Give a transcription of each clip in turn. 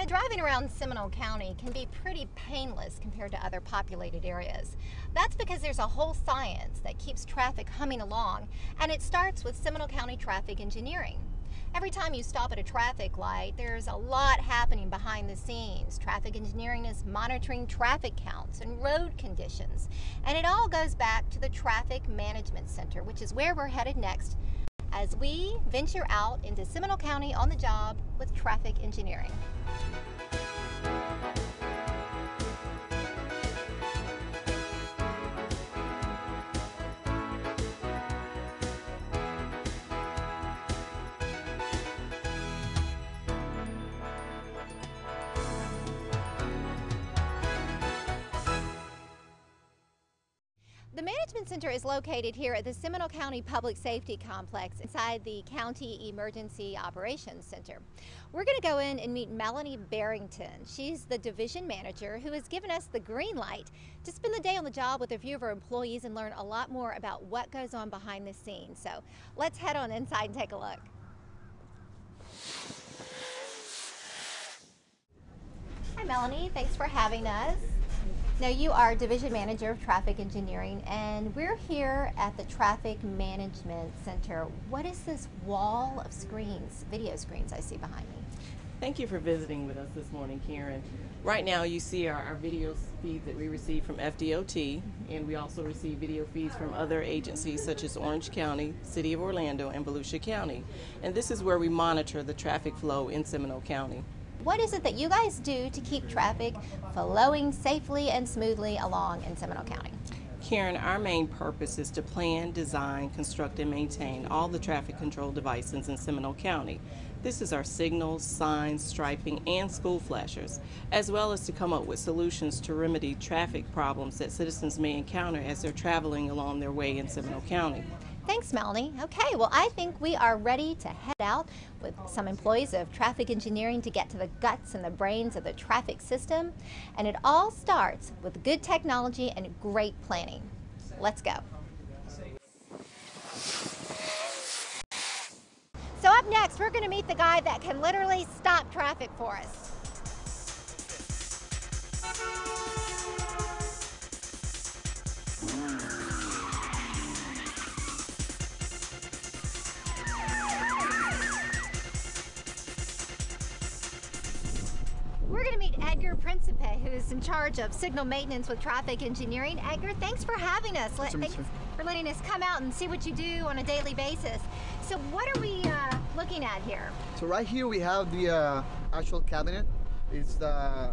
driving around Seminole County can be pretty painless compared to other populated areas. That's because there's a whole science that keeps traffic humming along, and it starts with Seminole County Traffic Engineering. Every time you stop at a traffic light, there's a lot happening behind the scenes. Traffic engineering is monitoring traffic counts and road conditions, and it all goes back to the Traffic Management Center, which is where we're headed next as we venture out into Seminole County on the job with traffic engineering. The Management Center is located here at the Seminole County Public Safety Complex inside the County Emergency Operations Center. We're going to go in and meet Melanie Barrington. She's the division manager who has given us the green light to spend the day on the job with a few of our employees and learn a lot more about what goes on behind the scenes. So let's head on inside and take a look. Hi Melanie, thanks for having us. Now you are Division Manager of Traffic Engineering, and we're here at the Traffic Management Center. What is this wall of screens, video screens I see behind me? Thank you for visiting with us this morning, Karen. Right now you see our video feeds that we receive from FDOT, and we also receive video feeds from other agencies such as Orange County, City of Orlando, and Volusia County. And this is where we monitor the traffic flow in Seminole County. What is it that you guys do to keep traffic flowing safely and smoothly along in Seminole County? Karen, our main purpose is to plan, design, construct, and maintain all the traffic control devices in Seminole County. This is our signals, signs, striping, and school flashers, as well as to come up with solutions to remedy traffic problems that citizens may encounter as they're traveling along their way in Seminole County. Thanks, Melanie. Okay, well, I think we are ready to head out with some employees of traffic engineering to get to the guts and the brains of the traffic system. And it all starts with good technology and great planning. Let's go. So up next, we're going to meet the guy that can literally stop traffic for us. We're going to meet Edgar Principe, who's in charge of signal maintenance with traffic engineering. Edgar, thanks for having us. Thanks for letting us come out and see what you do on a daily basis. So what are we looking at here? So right here we have the actual cabinet. It's the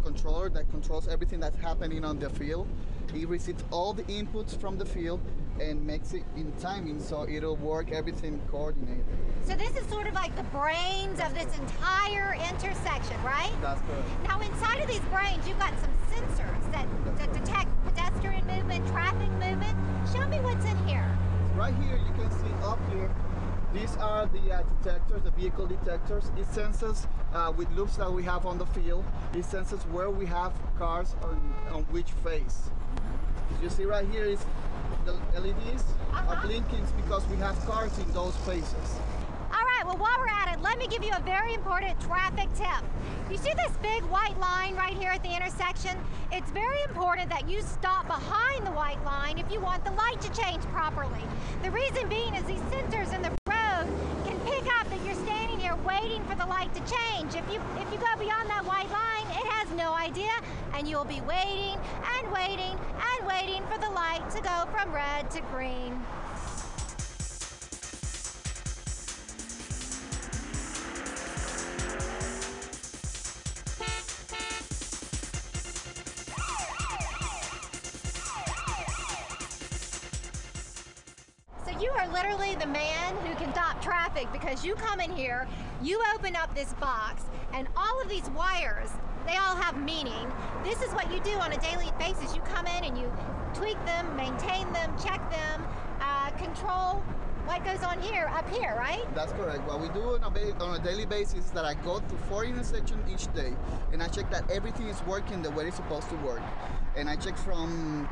controller that controls everything that's happening on the field. It receives all the inputs from the field and makes it in timing so it'll work everything coordinated. So this is sort of like the brains of this entire intersection, right? That's correct. Now inside of these brains you've got some sensors that detect pedestrian movement, traffic movement. Show me what's in here. Right here you can see up here, these are the detectors, the vehicle detectors. It senses with loops that we have on the field. It senses where we have cars on which face. You see right here is the LEDs are blinking because we have cars in those spaces. All right, well while we're at it, let me give you a very important traffic tip. You see this big white line right here at the intersection? It's very important that you stop behind the white line if you want the light to change properly. The reason being is these sensors in the road can pick up that you're standing here waiting for the light to change. If you go beyond that white line, it has no idea, and you'll be waiting and waiting and waiting for the light to go from red to green. You are literally the man who can stop traffic because you come in here, you open up this box, and all of these wires, they all have meaning. This is what you do on a daily basis. You come in and you tweak them, maintain them, check them, control what goes on here, up here, right? That's correct. What we do on a daily basis is that I go to 4 intersections each day, and I check that everything is working the way it's supposed to work. And I check from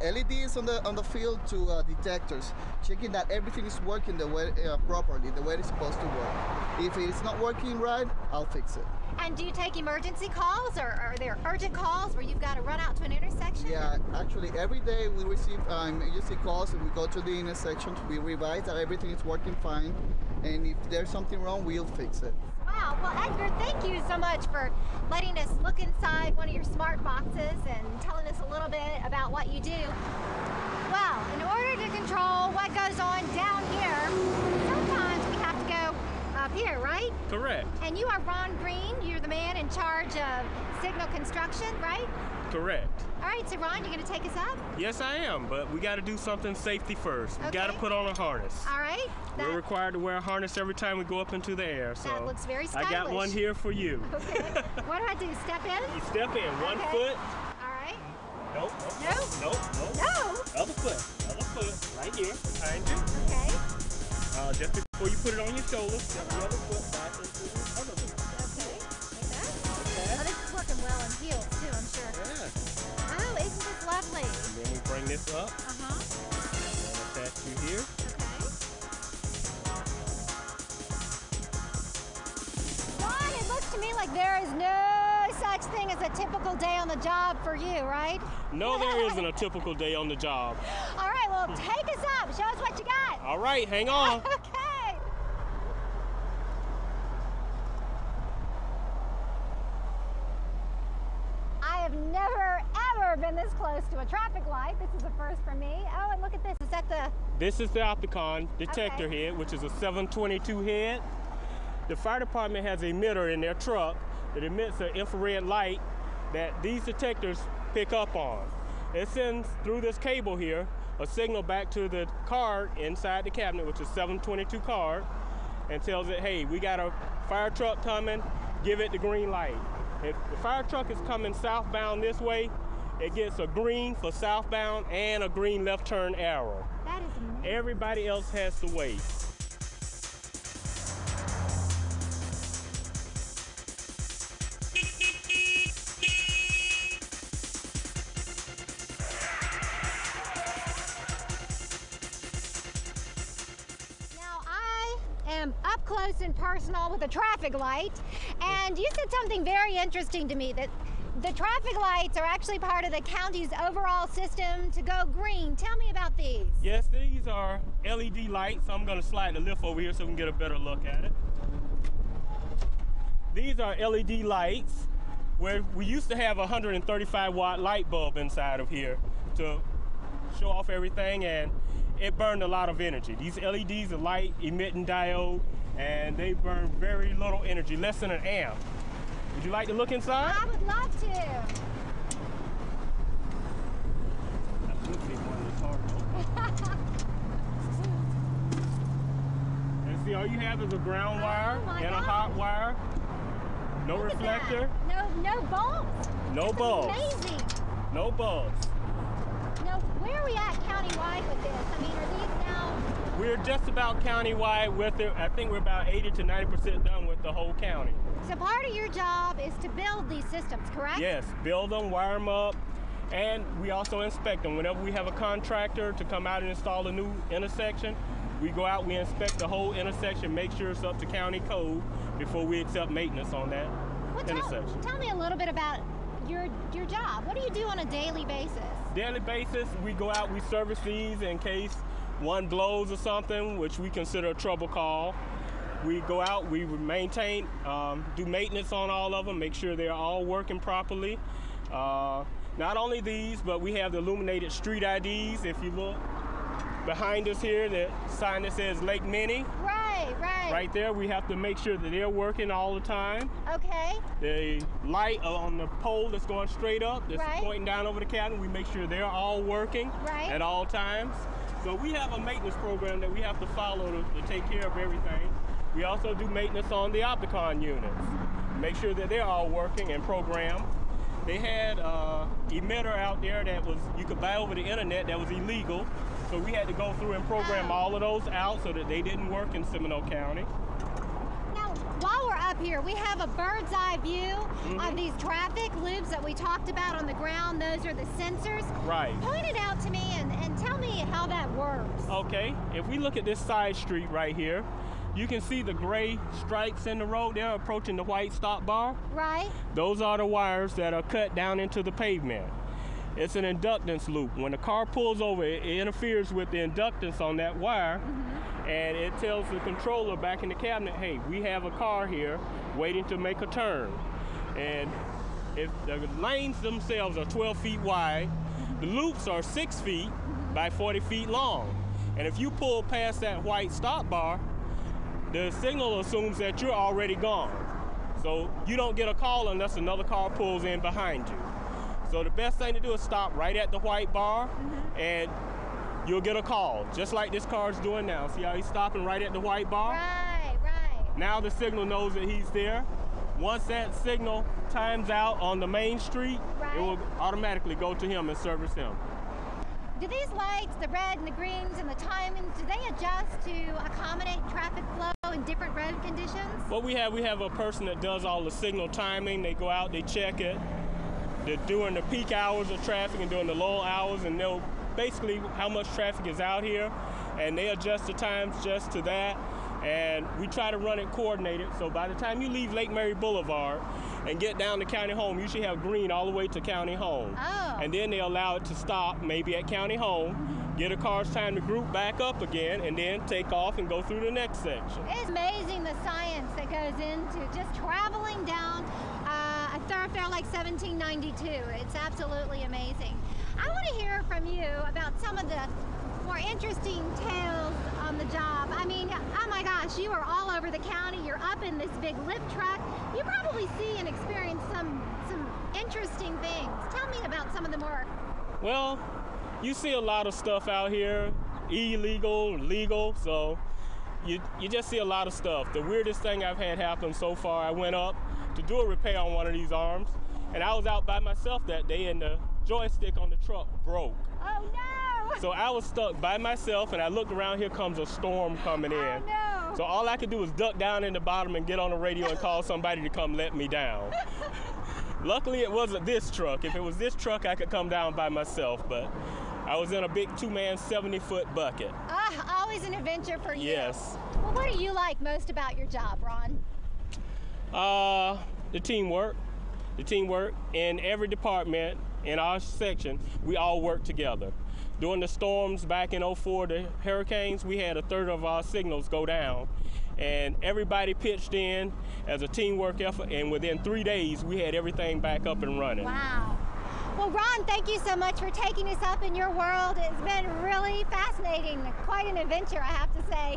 LEDs on the field to detectors, checking that everything is working the way properly, the way it's supposed to work. If it's not working right, I'll fix it. And do you take emergency calls, or are there urgent calls where you've got to run out to an intersection? Yeah, actually every day we receive emergency calls and we go to the intersection. We revise that everything is working fine, and if there's something wrong, we'll fix it. Wow, well Edgar, thank you so much for letting us look inside one of your smart boxes and telling us a little bit about what you do. Well, in order to control what goes on down here, sometimes we have to go up here, right? Correct. And you are Ron Green, you're the man in charge of signal construction, right? Correct. All right, so Ron, you're going to take us up? Yes, I am, but we got to do something safety first. We got to Okay. put on a harness. All right. We're required to wear a harness every time we go up into the air. So That looks very stylish. I got one here for you. Okay. What do I do? Step in? You step in, one Okay. foot. All right. Nope. No? Nope. No. Other foot, right here, behind you. Okay. Just before you put it on your shoulder, step the other foot back into the other foot. Okay. Like that? Oh, this is working well in heels too, I'm sure. Yeah. Oh, isn't this lovely? And then we bring this up Uh-huh. and attach you here. Okay. Ron, it looks to me like there is no such thing as a typical day on the job for you, right? No, there isn't a typical day on the job. All right, well, take us up. Show us what you got. All right, hang on. Okay. I have never, ever been this close to a traffic light. This is a first for me. Oh, and look at this. Is that the... This is the Opticon detector Okay. head, which is a 722 head. The fire department has an emitter in their truck that emits an infrared light that these detectors pick up on. It sends through this cable here a signal back to the card inside the cabinet, which is 722 card, and tells it, hey, we got a fire truck coming, give it the green light. If the fire truck is coming southbound this way, it gets a green for southbound and a green left turn arrow. That is amazing. Everybody else has to wait. Now, I am up close and personal with a traffic light, and you said something very interesting to me, that the traffic lights are actually part of the county's overall system to go green. Tell me about these. Yes, these are LED lights. I'm going to slide the lift over here so we can get a better look at it. These are LED lights where we used to have a 135 watt light bulb inside of here to show off everything, and it burned a lot of energy. These LEDs are light emitting diode, and they burn very little energy, less than an amp. Would you like to look inside? I would love to. That would be one that's hard to open. And see, all you have is a ground wire my and a God. hot wire. No Look at that. reflector, No bulbs. no This is bulbs, amazing. no bulbs. Now, where are we at countywide with this? I mean, are these now... We're just about countywide with it. I think we're about 80 to 90% done with the whole county. So part of your job is to build these systems, correct? Yes, build them, wire them up, and we also inspect them. Whenever we have a contractor to come out and install a new intersection, we go out, we inspect the whole intersection, make sure it's up to county code before we accept maintenance on that Well, intersection. tell me a little bit about your job. What do you do on a daily basis? Daily basis, we go out, we service these in case one blows or something, which we consider a trouble call. We go out, we maintain, do maintenance on all of them, make sure they're all working properly. Not only these, but we have the illuminated street IDs. If you look behind us here, the sign that says Lake Minnie. Right. Right there, we have to make sure that they're working all the time. Okay. The light on the pole that's going straight up, that's Right. pointing down over the cabin, we make sure they're all working Right. at all times. So we have a maintenance program that we have to follow to take care of everything. We also do maintenance on the Opticon units. Make sure that they're all working and programmed. They had an emitter out there that was you could buy over the internet that was illegal. So we had to go through and program all of those out so that they didn't work in Seminole County. Now, while we're up here, we have a bird's eye view of these traffic loops that we talked about on the ground. Those are the sensors. Right. Point it out to me and tell me how that works. Okay, if we look at this side street right here, you can see the gray stripes in the road. They're approaching the white stop bar. Right. Those are the wires that are cut down into the pavement. It's an inductance loop. When the car pulls over, it interferes with the inductance on that wire, and it tells the controller back in the cabinet, hey, we have a car here waiting to make a turn. And if the lanes themselves are 12 feet wide, the loops are 6 feet by 40 feet long. And if you pull past that white stop bar, the signal assumes that you're already gone. So you don't get a call unless another car pulls in behind you. So the best thing to do is stop right at the white bar, and you'll get a call, just like this car's doing now. See how he's stopping right at the white bar? Right, right. Now the signal knows that he's there. Once that signal times out on the main street, it will automatically go to him and service him. Do these lights, the red and the greens and the timing, do they adjust to accommodate traffic flow in different road conditions? What we have a person that does all the signal timing. They go out, they check it. They're during the peak hours of traffic and during the low hours, and they'll basically how much traffic is out here, and they adjust the times just to that. And we try to run it coordinated, so by the time you leave Lake Mary Boulevard and get down to County Home, you should have green all the way to County Home. Oh. And then they allow it to stop maybe at County Home, get a car's time to group back up again, and then take off and go through the next section. It's amazing the science that goes into just traveling down a thoroughfare like 1792. It's absolutely amazing. I want to hear from you about some of the more interesting tales on the job. I mean, oh my gosh, you are all over the county. You're up in this big lift truck. You probably see and experience some interesting things. Tell me about some of the more. Well, you see a lot of stuff out here, illegal, legal, so you just see a lot of stuff. The weirdest thing I've had happen so far, I went up to do a repair on one of these arms, and I was out by myself that day, and the joystick on the truck broke. Oh no! So I was stuck by myself, and I looked around, here comes a storm coming in. Oh no! So all I could do was duck down in the bottom and get on the radio and call somebody to come let me down. Luckily it wasn't this truck. If it was this truck, I could come down by myself, but I was in a big two-man 70-foot bucket. Always an adventure for you. Yes. Well, what do you like most about your job, Ron? The teamwork. The teamwork in every department in our section, we all work together. During the storms back in '04, the hurricanes, we had a third of our signals go down, and everybody pitched in as a teamwork effort, and within 3 days, we had everything back up and running. Wow. Well, Ron, thank you so much for taking us up in your world. It's been really fascinating, quite an adventure, I have to say.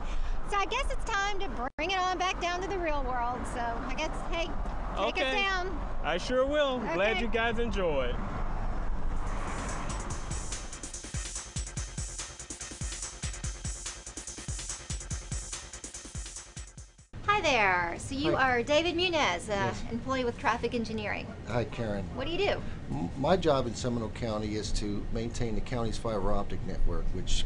So I guess it's time to bring it on back down to the real world. So I guess, hey, take us down. I sure will. Okay. Glad you guys enjoyed. Hi there. So you are David Munez, employee with Traffic Engineering. Hi, Karen. What do you do? My job in Seminole County is to maintain the county's fiber optic network, which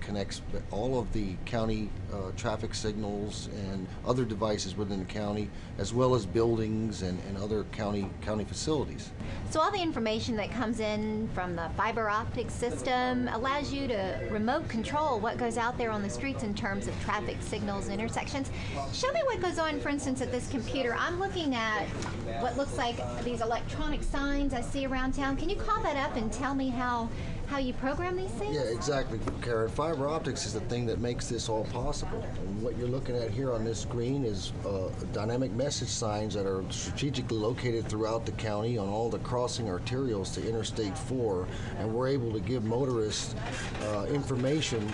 connects all of the county traffic signals and other devices within the county, as well as buildings and other county facilities. So all the information that comes in from the fiber optic system allows you to remote control what goes out there on the streets in terms of traffic signals, intersections. Show me what goes on, for instance, at this computer. I'm looking at what looks like these electronic signs I see around town. Can you call that up and tell me how you program these things? Yeah, exactly, Karen. Fiber optics is the thing that makes this all possible. And what you're looking at here on this screen is dynamic message signs that are strategically located throughout the county on all the crossing arterials to Interstate 4, and we're able to give motorists information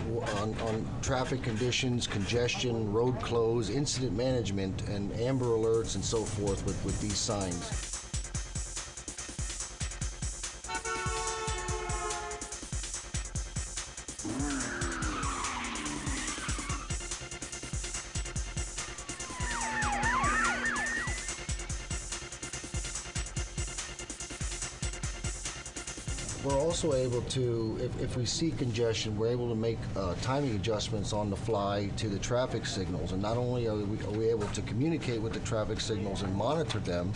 on traffic conditions, congestion, road close, incident management, and amber alerts and so forth with these signs. We're also able to, if we see congestion, we're able to make timing adjustments on the fly to the traffic signals. And not only are we able to communicate with the traffic signals and monitor them,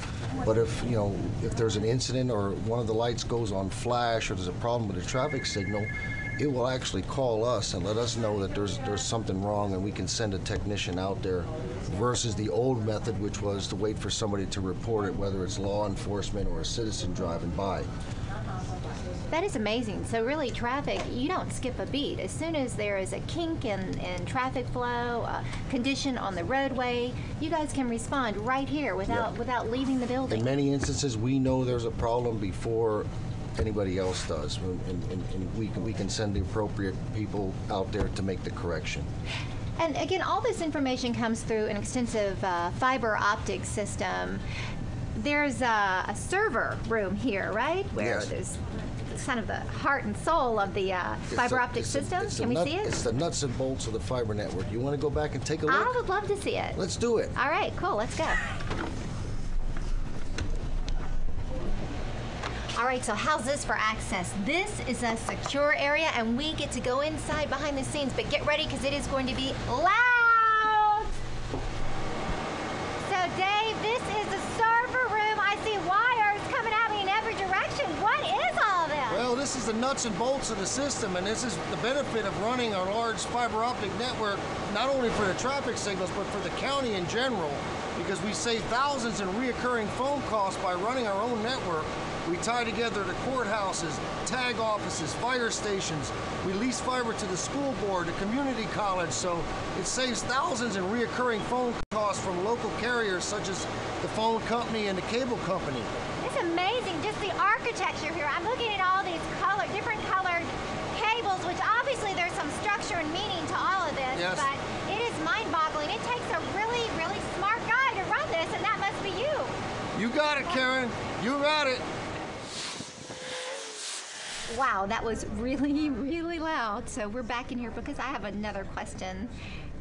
but if there's an incident or one of the lights goes on flash or there's a problem with the traffic signal, it will actually call us and let us know that there's something wrong, and we can send a technician out there, versus the old method, which was to wait for somebody to report it, whether it's law enforcement or a citizen driving by. That is amazing. So really, traffic, you don't skip a beat. As soon as there is a kink in traffic flow, a condition on the roadway, you guys can respond right here without leaving the building. In many instances, we know there's a problem before anybody else does, and we can send the appropriate people out there to make the correction. And again, all this information comes through an extensive fiber optic system. There's a server room here, right? Where Yes. there's kind of the heart and soul of the fiber optic system. Can we see it? It's the nuts and bolts of the fiber network. You want to go back and take a look? I would love to see it. Let's do it. All right, cool. Let's go. All right, so how's this for access? This is a secure area, and we get to go inside behind the scenes, but get ready because it is going to be loud. So, Dave, this is the server room. I see wires coming at me in every direction. What is all this? Well, this is the nuts and bolts of the system, and this is the benefit of running our large fiber optic network, not only for the traffic signals, but for the county in general, because we save thousands in reoccurring phone costs by running our own network. We tie together the courthouses, tag offices, fire stations. We lease fiber to the school board, the community college, so it saves thousands in reoccurring phone costs from local carriers such as the phone company and the cable company. It's amazing, just the architecture here. I'm looking at all these different colored cables, which obviously there's some structure and meaning to all of this, Yes. but it is mind-boggling. It takes a really, really smart guy to run this, and that must be you. You got it, Karen. You got it. Wow, that was really, really loud. So we're back in here because I have another question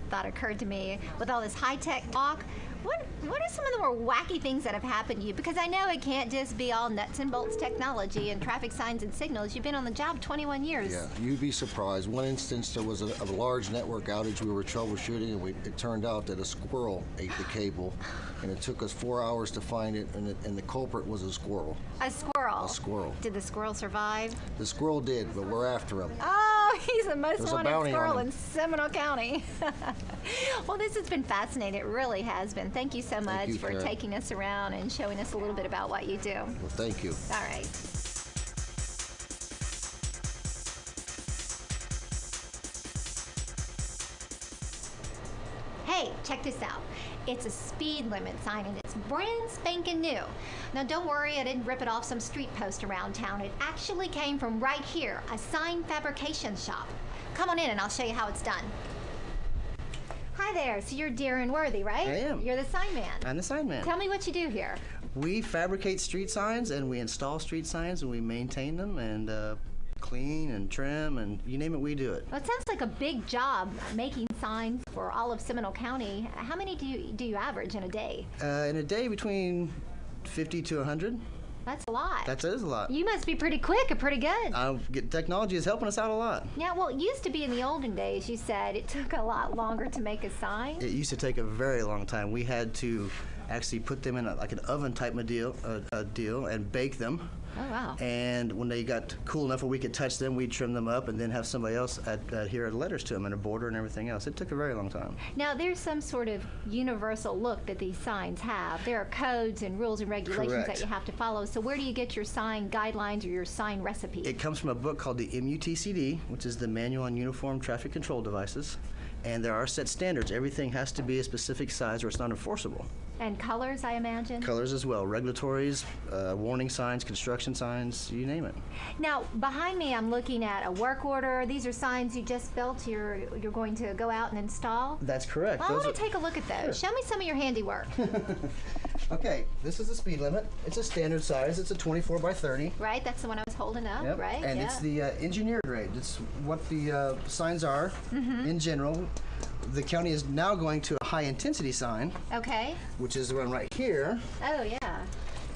that occurred to me. With all this high-tech talk, what are some of the more wacky things that have happened to you? Because I know it can't just be all nuts and bolts technology and traffic signs and signals. You've been on the job 21 years. Yeah, you'd be surprised. One instance, there was a large network outage we were troubleshooting, and it turned out that a squirrel ate the cable, and it took us 4 hours to find it, and the culprit was a squirrel. A squirrel. A squirrel. Did the squirrel survive? The squirrel did, but we're after him. Oh, he's the most There's a wanted bounty on squirrel him. in Seminole County. Well, this has been fascinating. It really has been. Thank you so much you, for Karen. taking us around and showing us a little bit about what you do. Well, thank you. All right. Hey, check this out. It's a speed limit sign, and it's brand spanking new. Now, don't worry, I didn't rip it off some street post around town. It actually came from right here, a sign fabrication shop. Come on in, and I'll show you how it's done. Hi there. So you're Darren Worthy, right? I am. You're the sign man. I'm the sign man. Tell me what you do here. We fabricate street signs, and we install street signs, and we maintain them, and clean and trim, and you name it, we do it. Well, it sounds like a big job making signs for all of Seminole County. How many do you average in a day? In a day, between 50 to 100. That's a lot. That is a lot. You must be pretty quick and pretty good. Technology is helping us out a lot. Yeah, well, it used to be in the olden days, you said it took a lot longer to make a sign. It used to take a very long time. We had to actually put them in like an oven type of deal and bake them. Oh, wow. And when they got cool enough where we could touch them, we'd trim them up and then have somebody else adhere letters to them and a border and everything else. It took a very long time. Now, there's some sort of universal look that these signs have. There are codes and rules and regulations Correct. that you have to follow. So where do you get your sign guidelines or your sign recipe? It comes from a book called the MUTCD, which is the Manual on Uniform Traffic Control Devices. And there are set standards. Everything has to be a specific size or it's not enforceable. And colors, I imagine? Colors as well, regulatories, warning signs, construction signs, you name it. Now, behind me, I'm looking at a work order. These are signs you just built. You're going to go out and install. That's correct. Well, I want to take a look at those. Sure. Show me some of your handiwork. Okay, this is the speed limit. It's a standard size. It's a 24 by 30. Right, that's the one I was holding up, Yep. right? And yeah. it's the engineered rate. It's what the signs are in general. The county is now going to a high intensity sign, Okay. which is the one right here, Oh, yeah.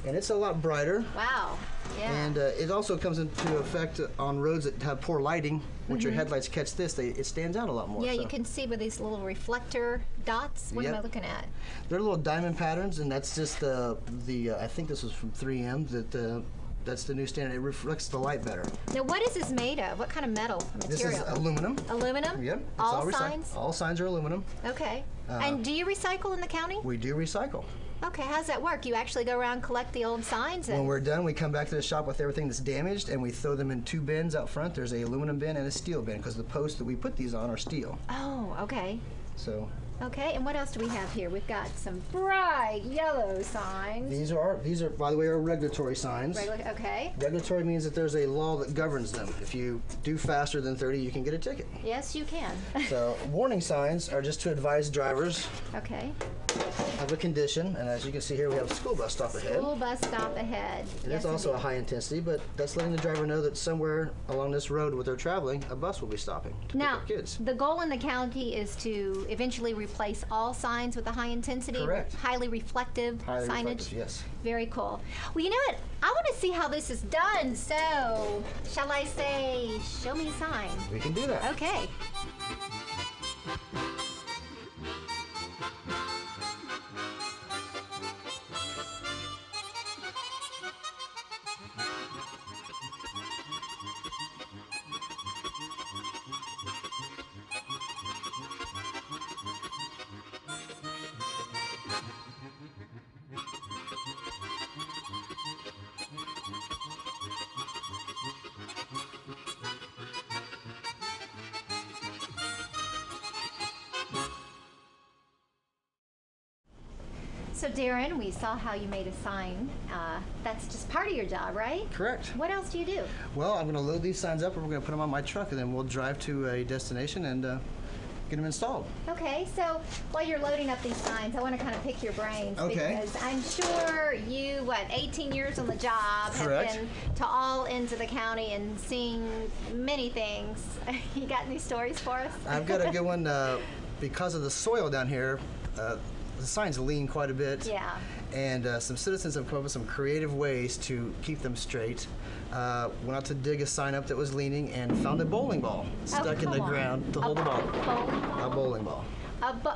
and it's a lot brighter. Wow. Yeah. And it also comes into effect on roads that have poor lighting. Once your headlights catch this, it stands out a lot more. yeah, so. you can see with these little reflector dots. What am I Yep. looking at? They're little diamond patterns, and that's just I think this was from 3M, that That's the new standard. It reflects the light better. Now, what is this made of? What kind of metal or material? This is aluminum. Aluminum? Yep. It's all signs? All signs are aluminum. Okay. And do you recycle in the county? We do recycle. Okay, how's that work? You actually go around and collect the old signs? When we're done, we come back to the shop with everything that's damaged, and we throw them in 2 bins out front. There's a aluminum bin and a steel bin, because the posts that we put these on are steel. Oh, okay. So. Okay, and what else do we have here? We've got some bright yellow signs. These are, by the way, are regulatory signs. Okay. Regulatory means that there's a law that governs them. If you do faster than 30, you can get a ticket. Yes, you can. So warning signs are just to advise drivers okay. of a condition, and as you can see here, we have a school bus stop ahead. School bus stop ahead. It is also a high intensity, but that's letting the driver know that somewhere along this road where they're traveling, a bus will be stopping to pick up kids. The goal in the county is to eventually replace all signs with a high intensity, correct, highly reflective highly signage. Reflective, yes. Very cool. Well, you know what? I want to see how this is done. So, shall I say, show me a sign? We can do that. Okay. So Darren, we saw how you made a sign. That's just part of your job, right? Correct. What else do you do? Well, I'm going to load these signs up and we're going to put them on my truck, and then we'll drive to a destination and get them installed. Okay, so while you're loading up these signs, I want to kind of pick your brains. Okay. Because I'm sure you, 18 years on the job, correct, have been to all ends of the county and seen many things. You got any stories for us? I've got a good one. Because of the soil down here, the signs lean quite a bit. Yeah. And some citizens have come up with some creative ways to keep them straight. Went out to dig a sign up that was leaning and found a bowling ball stuck in the ground to hold it on. A bowling ball.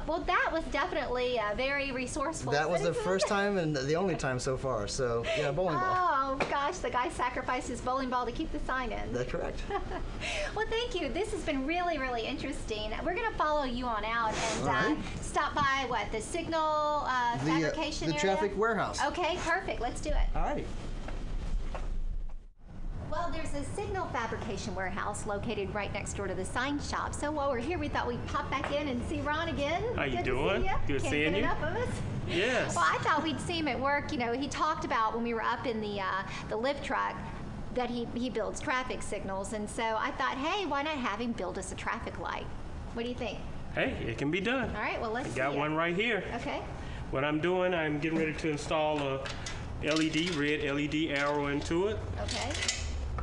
Well, that was definitely very resourceful. That was the first time and the only time so far. So, yeah, bowling ball. Oh, gosh, the guy sacrificed his bowling ball to keep the sign in. That's correct. Well, thank you. This has been really, really interesting. We're going to follow you on out and stop by, the signal fabrication the area? traffic warehouse. Okay, perfect. Let's do it. All righty. Well, there's a signal fabrication warehouse located right next door to the sign shop. So while we're here, we thought we'd pop back in and see Ron again. How you Good doing? To see you. Good Can't seeing get you. enough of us. Yes. Well, I thought we'd see him at work. You know, he talked about when we were up in the lift truck that he builds traffic signals, and so I thought, hey, why not have him build us a traffic light? What do you think? Hey, it can be done. All right. Well, let's see. Got one right here. Okay. What I'm doing, I'm getting ready to install a red LED arrow into it. Okay.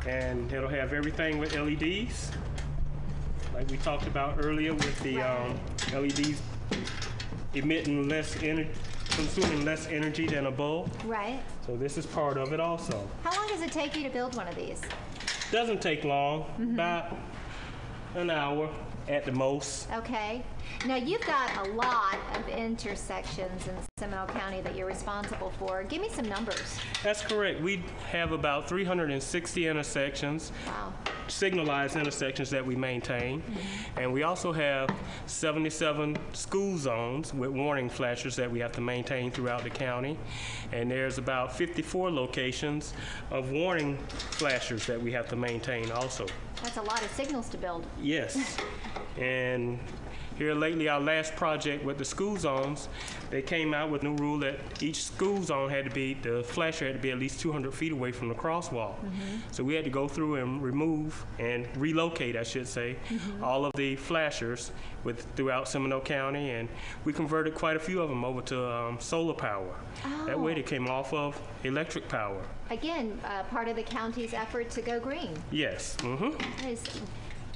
And it'll have everything with LEDs, like we talked about earlier with the LEDs emitting less energy, consuming less energy than a bulb. Right. So this is part of it also. How long does it take you to build one of these? Doesn't take long, about an hour at the most. Okay. Now, you've got a lot of intersections in Seminole County that you're responsible for. Give me some numbers. That's correct. We have about 360 intersections. Wow. Signalized intersections that we maintain. And we also have 77 school zones with warning flashers that we have to maintain throughout the county. And there's about 54 locations of warning flashers that we have to maintain also. That's a lot of signals to build. Yes. And here lately, our last project with the school zones, they came out with a new rule that each school zone had to be, the flasher had to be at least 200 feet away from the crosswalk. So we had to go through and remove and relocate, I should say, all of the flashers throughout Seminole County, and we converted quite a few of them over to solar power. That way they came off of electric power. Again, part of the county's effort to go green. Yes. That is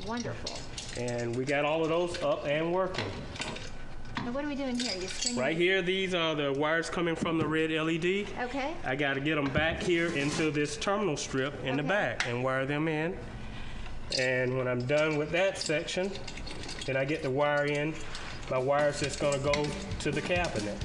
wonderful. And we got all of those up and working. Now, what are we doing here? You stringing Right here, these are the wires coming from the red LED. Okay. I got to get them back here into this terminal strip in the back and wire them in. And when I'm done with that section, then I get the wire in. My wire's just going to go to the cabinet.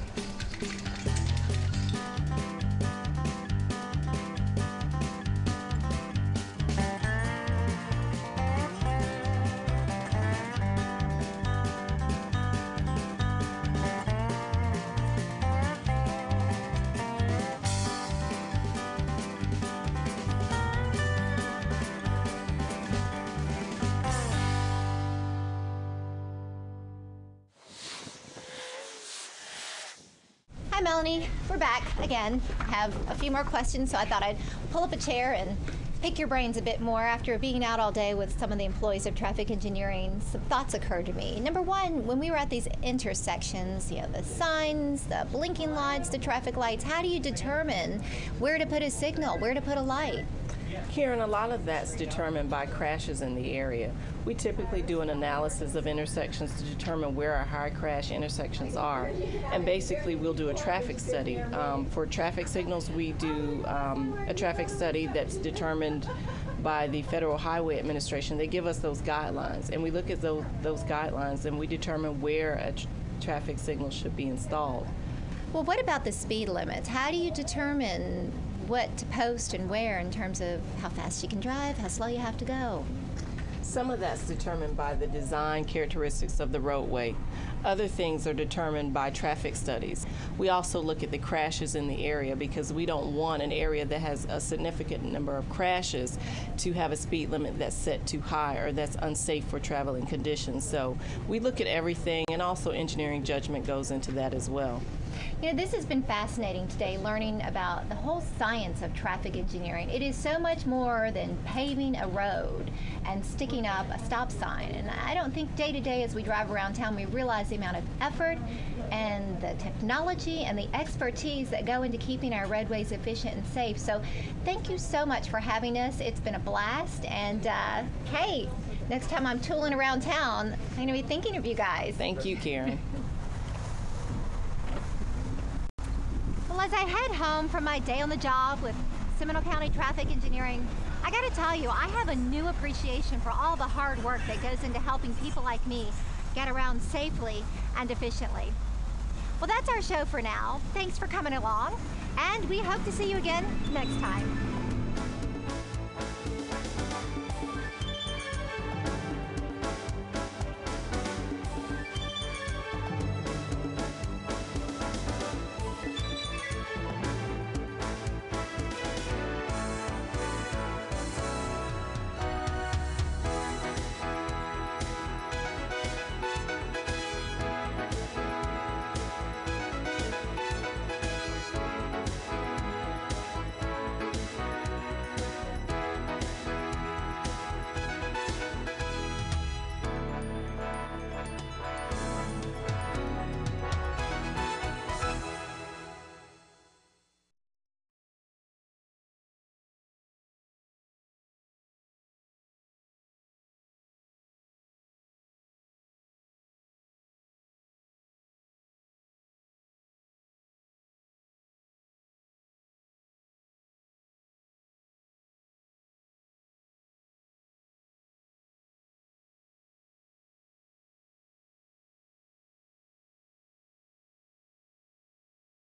Hi, Melanie. We're back again. Have a few more questions, so I thought I'd pull up a chair and pick your brains a bit more. After being out all day with some of the employees of traffic engineering, some thoughts occurred to me. Number one, when we were at these intersections, the signs, the blinking lights, the traffic lights, how do you determine where to put a signal, where to put a light? Karen, a lot of that's determined by crashes in the area. We typically do an analysis of intersections to determine where our high crash intersections are. And basically, we'll do a traffic study. For traffic signals, we do a traffic study that's determined by the Federal Highway Administration. They give us those guidelines, and we look at those guidelines and we determine where a traffic signal should be installed. Well, what about the speed limits? How do you determine what to post and where in terms of how fast you can drive, how slow you have to go? Some of that's determined by the design characteristics of the roadway. Other things are determined by traffic studies. We also look at the crashes in the area because we don't want an area that has a significant number of crashes to have a speed limit that's set too high or that's unsafe for traveling conditions. So we look at everything, and also engineering judgment goes into that as well. This has been fascinating today, learning about the whole science of traffic engineering. It is so much more than paving a road and sticking up a stop sign. And I don't think day to day as we drive around town we realize the amount of effort and the technology and the expertise that go into keeping our roadways efficient and safe. So thank you so much for having us. It's been a blast. And hey, next time I'm tooling around town, I'm going to be thinking of you guys. Thank you, Karen. Well, as I head home from my day on the job with Seminole County Traffic Engineering, I got to tell you, I have a new appreciation for all the hard work that goes into helping people like me get around safely and efficiently. Well, that's our show for now. Thanks for coming along, and we hope to see you again next time.